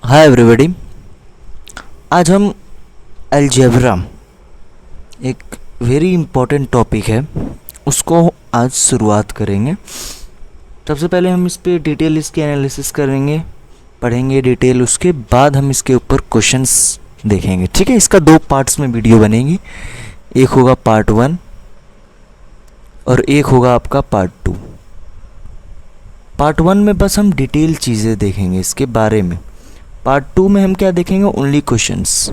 Hi everybody. आज हम algebra, एक वेरी इम्पोर्टेंट टॉपिक है, उसको आज शुरुआत करेंगे। सबसे पहले हम इस पे डिटेल इसकी एनालिसिस करेंगे, पढ़ेंगे डिटेल, उसके बाद हम इसके ऊपर क्वेश्चंस देखेंगे। ठीक है, इसका 2 पार्ट्स में वीडियो बनेगी, एक होगा पार्ट 1 और एक होगा आपका पार्ट 2। पार्ट 1 में बस हम डिटेल चीज़ें देखेंगे इसके बारे में। पार्ट 2 में हम क्या देखेंगे, ओनली क्वेश्चंस।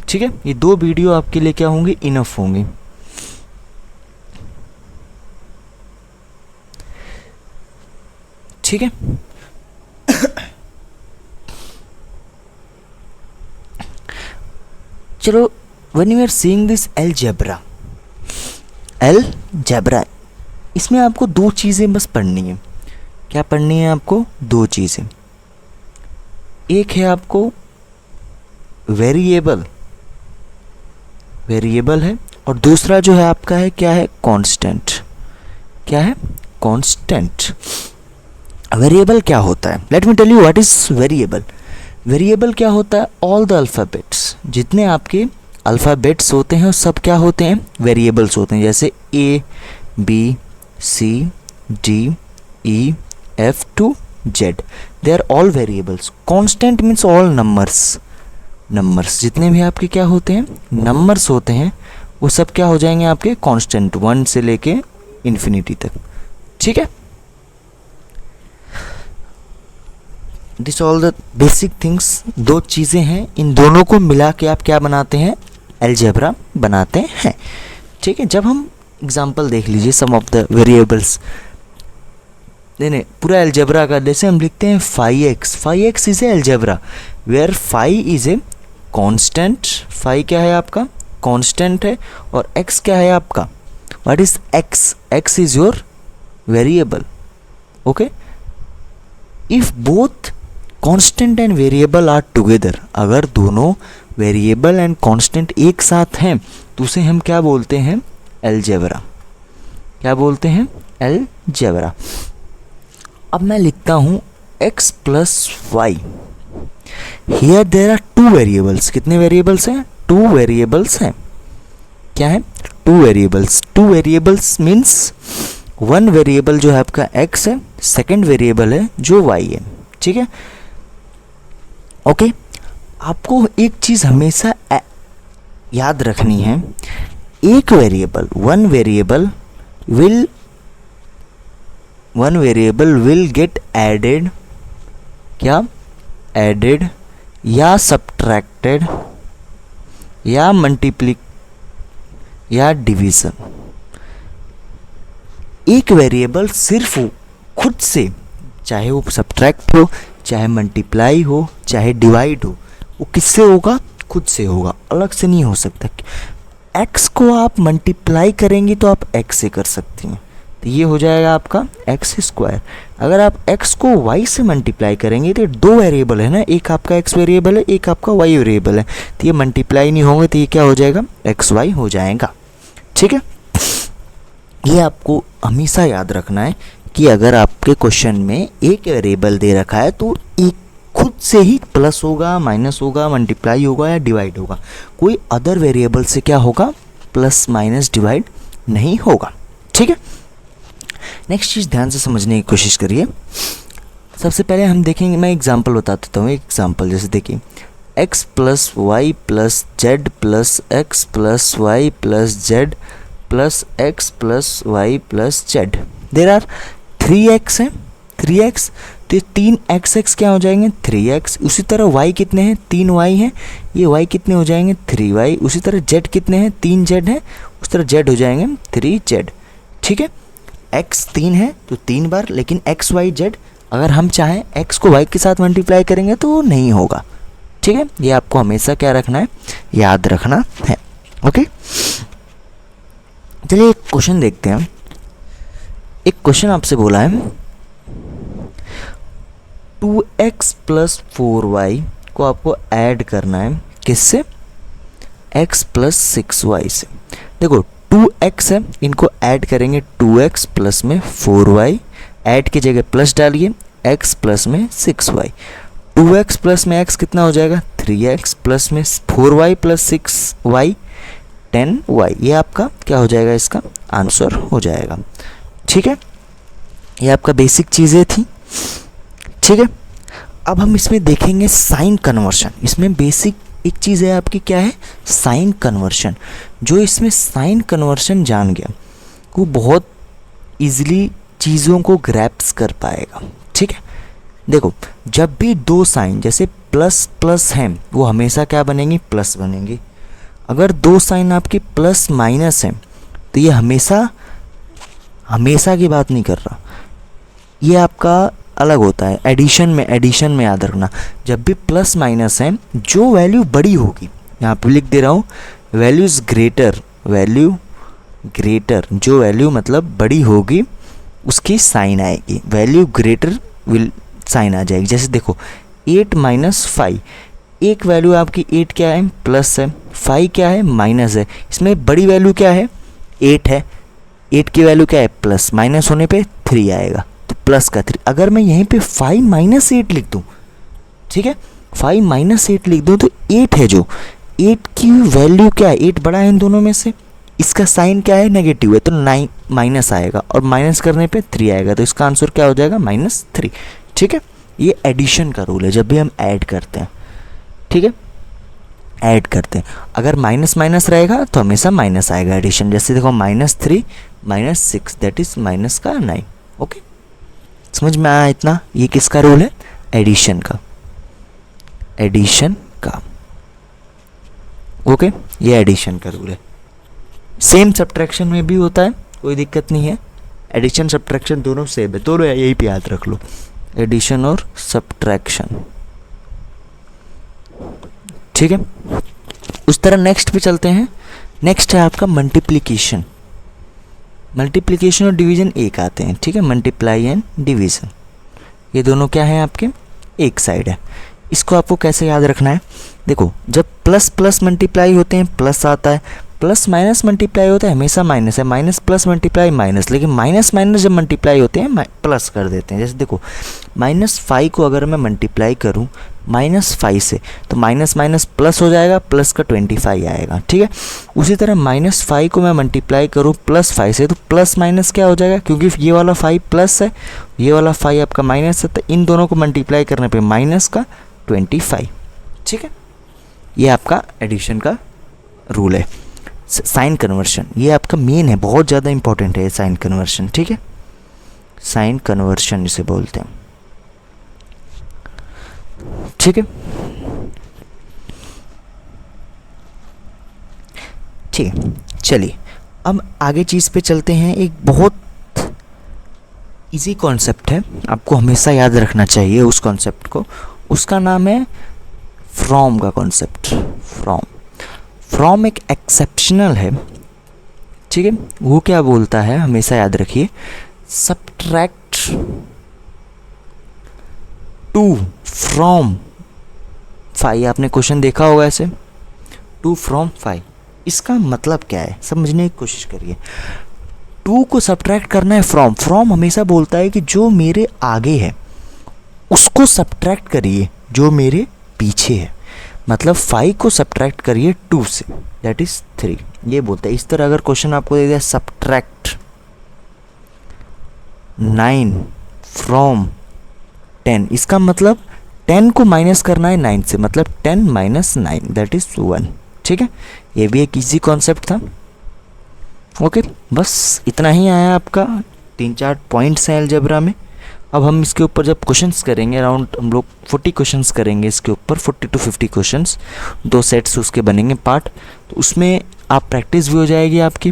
ठीक है, ये 2 वीडियो आपके लिए क्या होंगे, इनफ होंगे। ठीक है, चलो, when you are seeing this algebra, इसमें आपको 2 चीज़ें बस पढ़नी है। क्या पढ़नी है आपको? 2 चीज़ें। एक है आपको वेरिएबल है, और दूसरा जो है आपका है क्या है, कांस्टेंट। क्या है? कांस्टेंट। वेरिएबल क्या होता है? Let me tell you what is variable. Variable क्या होता है? ऑल द अल्फ़ाबेट्स, जितने आपके अल्फ़ाबेट्स होते हैं वो सब क्या होते हैं, वेरिएबल्स होते हैं। जैसे A B C D E F to Z, they are all variables. Constant means all numbers जितने भी आपके क्या होते हैं, नंबर्स होते हैं, वो सब क्या हो जाएंगे आपके कांस्टेंट, 1 से लेके इन्फिनिटी तक। ठीक है, this all the basic things. 2 चीज़ें हैं, इन दोनों को मिला के आप क्या बनाते हैं, अलजेब्रा बनाते हैं। ठीक है, जब हम एग्जांपल देख लीजिए, सम ऑफ द वेरिएबल्स, नहीं पूरा अलजेब्रा का, जैसे हम लिखते हैं 5x is a algebra where 5 is a constant. 5 क्या है आपका, कांस्टेंट है, और x क्या है आपका, what is x is your variable. Okay, if both constant and variable are together, अगर दोनों वेरिएबल एंड कांस्टेंट एक साथ हैं तो उसे हम क्या बोलते हैं, अलजेब्रा। क्या बोलते हैं, अलजेब्रा। अब मैं लिखता हूँ x plus y. Here there are 2 variables. कितने वेरिएबल्स हैं? 2 वेरिएबल्स हैं। क्या है? 2 वेरिएबल्स। 2 वेरिएबल्स मीन्स 1 वेरिएबल जो है आपका x है, सेकेंड वेरिएबल है जो y है। ठीक है, ओके। आपको एक चीज़ हमेशा याद रखनी है, एक variable, one variable will get added, क्या added या subtracted या multiply या division। एक वेरिएबल सिर्फ खुद से, चाहे वो सब्ट्रैक्ट हो, चाहे मल्टीप्लाई हो, चाहे डिवाइड हो, वो किससे होगा, खुद से होगा, अलग से नहीं हो सकता। x को आप मल्टीप्लाई करेंगे तो आप x से कर सकती हैं, तो ये हो जाएगा आपका x²। अगर आप x को y से मल्टीप्लाई करेंगे तो 2 वेरिएबल है ना, एक आपका x वेरिएबल है, एक आपका y वेरिएबल है, तो ये मल्टीप्लाई नहीं होंगे, तो ये क्या हो जाएगा, xy हो जाएगा। ठीक है, ये आपको हमेशा याद रखना है कि अगर आपके क्वेश्चन में एक वेरिएबल दे रखा है तो एक खुद से ही प्लस होगा, माइनस होगा, मल्टीप्लाई होगा या डिवाइड होगा, कोई अदर वेरिएबल से क्या होगा, प्लस माइनस डिवाइड नहीं होगा। ठीक है, नेक्स्ट चीज़ ध्यान से समझने की कोशिश करिए। सबसे पहले हम देखेंगे, मैं एग्जांपल बता देता हूँ। एक एग्जांपल जैसे देखिए, x plus y plus z plus x plus y plus z plus x plus y plus z. There are 3x है, 3x, तो 3x क्या हो जाएंगे, 3x। उसी तरह y कितने हैं, 3y हैं, ये y कितने हो जाएंगे, 3y। उसी तरह z कितने हैं, 3z है, उस तरह z हो जाएंगे 3z। ठीक है, x 3 है तो 3 बार, लेकिन x y z अगर हम चाहें x को y के साथ मल्टीप्लाई करेंगे तो वो नहीं होगा। ठीक है, ये आपको हमेशा क्या रखना है, याद रखना है। ओके, चलिए एक क्वेश्चन देखते हैं। एक क्वेश्चन आपसे बोला है 2x प्लस 4y को आपको ऐड करना है, किससे, x प्लस 6y से। देखो 2x है, इनको ऐड करेंगे 2x प्लस में 4y, ऐड की जगह प्लस डालिए, x प्लस में 6y। 2x प्लस में x कितना हो जाएगा 3x प्लस में 4y प्लस 6y 10y, ये आपका क्या हो जाएगा, इसका आंसर हो जाएगा। ठीक है, ये आपका बेसिक चीज़ें थी। ठीक है, अब हम इसमें देखेंगे साइन कन्वर्शन। इसमें बेसिक एक चीज़ है आपकी, क्या है, साइन कन्वर्शन। जो इसमें साइन कन्वर्शन जान गया वो बहुत इजीली चीज़ों को ग्रैप्स कर पाएगा। ठीक है, देखो जब भी दो साइन जैसे प्लस प्लस हैं वो हमेशा क्या बनेंगी, प्लस बनेंगी। अगर दो साइन आपकी प्लस माइनस हैं तो ये हमेशा हमेशा की बात नहीं कर रहा, ये आपका अलग होता है। एडिशन में याद रखना, जब भी प्लस माइनस है जो वैल्यू बड़ी होगी, यहाँ पे लिख दे रहा हूँ वैल्यूज ग्रेटर, वैल्यू ग्रेटर, जो वैल्यू मतलब बड़ी होगी उसकी साइन आएगी, वैल्यू ग्रेटर विल साइन आ जाएगी। जैसे देखो 8 माइनस 5, एक वैल्यू आपकी 8 क्या है, प्लस है, 5 क्या है, माइनस है। इसमें बड़ी वैल्यू क्या है, 8 है, 8 की वैल्यू क्या है, प्लस, माइनस होने पे 3 आएगा, तो प्लस का 3। अगर मैं यहीं पे 5 माइनस 8 लिख दूँ, ठीक है, 5 माइनस 8 लिख दूँ तो 8 है, जो 8 की वैल्यू क्या है, 8 बड़ा है इन दोनों में से, इसका साइन क्या है, नेगेटिव है, तो 9 माइनस आएगा और माइनस करने पे 3 आएगा, तो इसका आंसर क्या हो जाएगा, -3। ठीक है, ये एडिशन का रूल है जब भी हम ऐड करते हैं। ठीक है, ऐड करते हैं, अगर माइनस माइनस रहेगा तो हमेशा माइनस आएगा एडिशन। जैसे देखो -3 -6 दैट इज माइनस का 9। ओके, समझ में आया इतना? ये किसका रूल है, एडिशन का, एडिशन का। ओके, ये एडिशन का रूल है। सेम सब्ट्रैक्शन में भी होता है, कोई दिक्कत नहीं है। एडिशन सब्ट्रैक्शन दोनों सेम है, दोनों यही पे याद रख लो, एडिशन और सब्ट्रैक्शन। ठीक है, उस तरह नेक्स्ट पे चलते हैं। नेक्स्ट है आपका मल्टीप्लिकेशन। मल्टीप्लिकेशन और डिवीजन एक आते हैं। ठीक है, मल्टीप्लाई एंड डिवीजन, ये दोनों क्या है आपके, एक साइड है। इसको आपको कैसे याद रखना है, देखो जब प्लस प्लस मल्टीप्लाई होते हैं प्लस आता है, प्लस माइनस मल्टीप्लाई होता है हमेशा माइनस है, माइनस प्लस मल्टीप्लाई माइनस, लेकिन माइनस माइनस जब मल्टीप्लाई होते हैं प्लस कर देते हैं। जैसे देखो -5 को अगर मैं मल्टीप्लाई करूं -5 से तो माइनस माइनस प्लस हो जाएगा, प्लस का 25 आएगा। ठीक है, उसी तरह -5 को मैं मल्टीप्लाई करूं +5 से तो प्लस माइनस क्या हो जाएगा, क्योंकि ये वाला 5 प्लस है, ये वाला 5 आपका माइनस है, तो इन दोनों को मल्टीप्लाई करने पे माइनस का 25। ठीक है, ये आपका एडिशन का रूल है। साइन कन्वर्शन ये आपका मेन है, बहुत ज़्यादा इंपॉर्टेंट है साइन कन्वर्शन। ठीक है, साइन कन्वर्शन इसे बोलते हैं। ठीक है, ठीक है, चलिए अब आगे चीज़ पे चलते हैं। एक बहुत इजी कॉन्सेप्ट है, आपको हमेशा याद रखना चाहिए उस कॉन्सेप्ट को, उसका नाम है फ्रॉम का कॉन्सेप्ट। फ्रॉम एक एक्सेप्शनल है। ठीक है, वो क्या बोलता है हमेशा याद रखिए, सब्ट्रैक्ट 2 फ्रॉम 5। आपने क्वेश्चन देखा होगा ऐसे, 2 फ्रॉम 5, इसका मतलब क्या है समझने की कोशिश करिए। 2 को सब्ट्रैक्ट करना है फ्रॉम हमेशा बोलता है कि जो मेरे आगे है उसको सब्ट्रैक्ट करिए जो मेरे पीछे है, मतलब 5 को सब्ट्रैक्ट करिए 2 से, दैट इज 3, ये बोलता है। इस तरह अगर क्वेश्चन आपको दे दिया सब्ट्रैक्ट 9 फ्रॉम 10, इसका मतलब 10 को माइनस करना है 9 से, मतलब 10 माइनस 9 दैट इज 1। ठीक है, ये भी एक इजी कॉन्सेप्ट था। ओके, बस इतना ही आया आपका, 3-4 पॉइंट्स हैं अलजेब्रा में। अब हम इसके ऊपर जब क्वेश्चंस करेंगे, अराउंड हम लोग 40 क्वेश्चंस करेंगे इसके ऊपर, 40 to 50 क्वेश्चंस, 2 सेट्स उसके बनेंगे पार्ट, तो उसमें आप प्रैक्टिस भी हो जाएगी, आपकी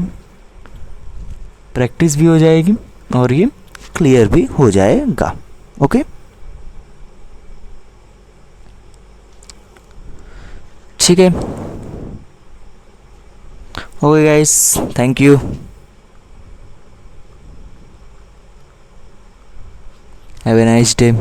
प्रैक्टिस भी हो जाएगी और ये क्लियर भी हो जाएगा। ओके, ठीक है, okay guys, thank you, have a nice day.